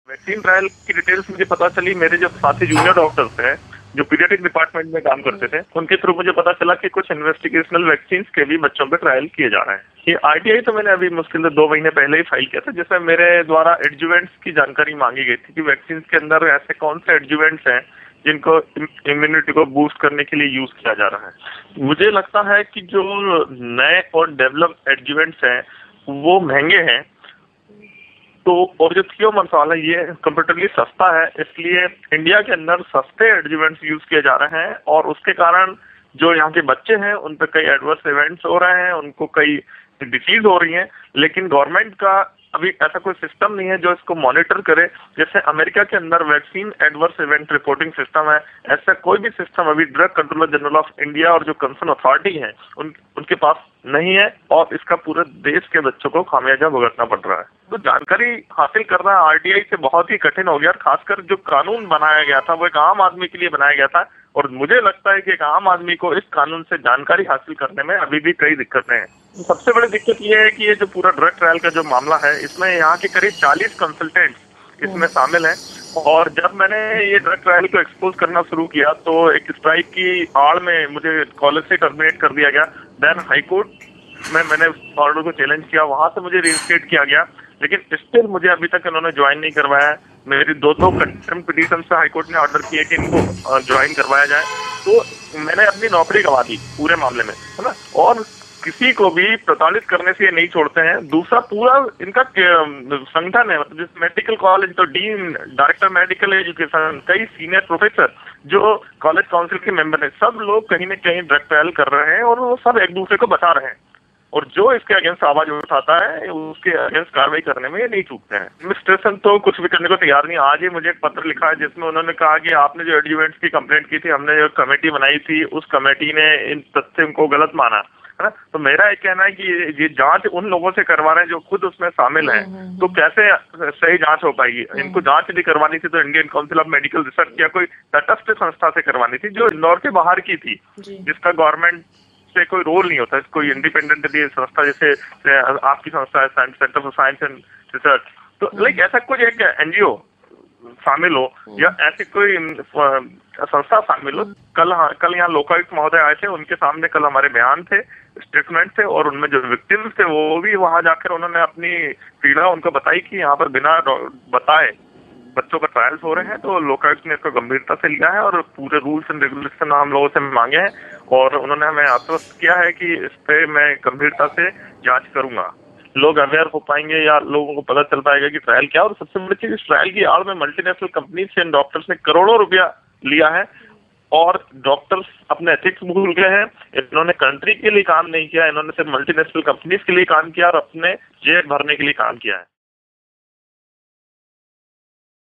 Vaccine trial की details मुझे पता चली, मेरे जो साथी जूनियर डॉक्टर्स हैं जो पीडियाट्रिक डिपार्टमेंट में काम करते थे, उनके थ्रू मुझे पता चला कि कुछ इन्वेस्टिगेशनल वैक्सीन के भी बच्चों पे ट्रायल किए जा रहे हैं। ये आरटीआई तो मैंने अभी मुश्किल से 2 महीने पहले ही फाइल किया था, जिसमें मेरे द्वारा एडजुवेंट्स की जानकारी मांगी गई थी कि वैक्सीन के अंदर ऐसे कौन से एडजुवेंट्स हैं जिनको इम्यूनिटी को बूस्ट करने के लिए यूज किया जा रहा है। मुझे लगता है कि जो नए और डेवलप एडजुवेंट्स हैं वो महंगे हैं, तो और जो थियोमर्सॉल है ये कंपेरेटिवली सस्ता है, इसलिए इंडिया के अंदर सस्ते एडजुवेंट्स यूज किए जा रहे हैं और उसके कारण जो यहाँ के बच्चे हैं उन पर कई एडवर्स इवेंट्स हो रहे हैं, उनको कई डिसीज हो रही हैं, लेकिन गवर्नमेंट का अभी ऐसा कोई सिस्टम नहीं है जो इसको मॉनिटर करे। जैसे अमेरिका के अंदर vaccine adverse event reporting system है, ऐसा कोई भी सिस्टम अभी drug controller general of India और जो कंसर्न अथॉरिटी है उनके पास नहीं है, और इसका पूरे देश के बच्चों को खामियाजा भुगतना पड़ रहा है। तो जानकारी हासिल करना आरटीआई से बहुत ही कठिन हो गया, और खासकर जो कानून बनाया गया था वो एक आम आदमी के लिए बनाया गया था, और मुझे लगता है कि एक आम आदमी को इस कानून से जानकारी हासिल करने में अभी भी कई दिक्कतें हैं। सबसे बड़ी दिक्कत ये है कि ये जो पूरा ड्रग ट्रायल का जो मामला है, इसमें यहाँ के करीब 40 कंसल्टेंट्स इसमें शामिल हैं, और जब मैंने ये ड्रग ट्रायल को एक्सपोज करना शुरू किया तो एक स्ट्राइक की आड़ में मुझे कॉलेज से टर्मिनेट कर दिया गया। देन हाईकोर्ट में मैंने उस ऑर्डर को चैलेंज किया, वहां से मुझे रिइंस्टेट किया गया, लेकिन स्टिल मुझे अभी तक इन्होंने ज्वाइन नहीं करवाया। मेरी 2 कंटेम्प्ट पिटीशन से हाईकोर्ट ने ऑर्डर किया कि इनको ज्वाइन करवाया जाए, तो मैंने अपनी नौकरी गंवा दी पूरे मामले में, है ना। और किसी को भी प्रताड़ित करने से ये नहीं छोड़ते हैं। दूसरा, पूरा इनका संगठन है, मतलब जिस मेडिकल कॉलेज, तो डीन, डायरेक्टर मेडिकल एजुकेशन, कई सीनियर प्रोफेसर जो कॉलेज काउंसिल के मेंबर हैं, सब लोग कहीं न कहीं ड्रग ट्रायल कर रहे हैं और वो सब एक दूसरे को बता रहे हैं, और जो इसके अगेंस्ट आवाज उठाता है उसके अगेंस्ट कार्रवाई करने में ये नहीं चूकते हैं। एडमिनिस्ट्रेशन तो कुछ भी करने को तैयार नहीं। आज ही मुझे एक पत्र लिखा है जिसमें उन्होंने कहा कि आपने जो एडजुवेंट्स की कंप्लेंट की थी, हमने जो कमेटी बनाई थी उस कमेटी ने इन तथ्यों को गलत माना, है ना। तो मेरा एक कहना है कि ये जांच उन लोगों से करवा रहे हैं जो खुद उसमें शामिल हैं, तो कैसे सही जांच हो पाएगी। इनको जांच यदि करवानी थी तो Indian council of medical research या कोई तटस्थ संस्था से करवानी थी जो इंदौर के बाहर की थी, जिसका गवर्नमेंट से कोई रोल नहीं होता। कोई इंडिपेंडेंट संस्था जैसे आपकी संस्था है centre for science and research, तो लाइक ऐसा कुछ एक एनजीओ शामिल हो या ऐसी कोई संस्था शामिल हो। कल यहाँ लोकायुक्त महोदय आए थे, उनके सामने कल हमारे बयान थे, स्टेटमेंट थे, और उनमें जो विक्टिम्स थे वो भी वहां जाकर उन्होंने अपनी पीड़ा उनको बताई कि यहाँ पर बिना बताए बच्चों का ट्रायल्स हो रहे हैं। तो लोकायुक्त ने इसको गंभीरता से लिया है और पूरे रूल्स एंड रेगुलेशन हम लोगों से मांगे हैं, और उन्होंने हमें आश्वस्त किया है कि इस पे मैं गंभीरता से जांच करूंगा। लोग अवेयर हो पाएंगे या लोगों को पता चल पाएगा कि ट्रायल क्या, और सबसे बड़ी चीज, इस ट्रायल की आड़ में मल्टीनेशनल कंपनीज से डॉक्टर्स ने करोड़ों रुपया लिया है, और डॉक्टर्स अपने एथिक्स भूल गए हैं। इन्होंने कंट्री के लिए काम नहीं किया, इन्होंने सिर्फ मल्टीनेशनल कंपनीज के लिए काम किया और अपने जेब भरने के लिए काम किया है।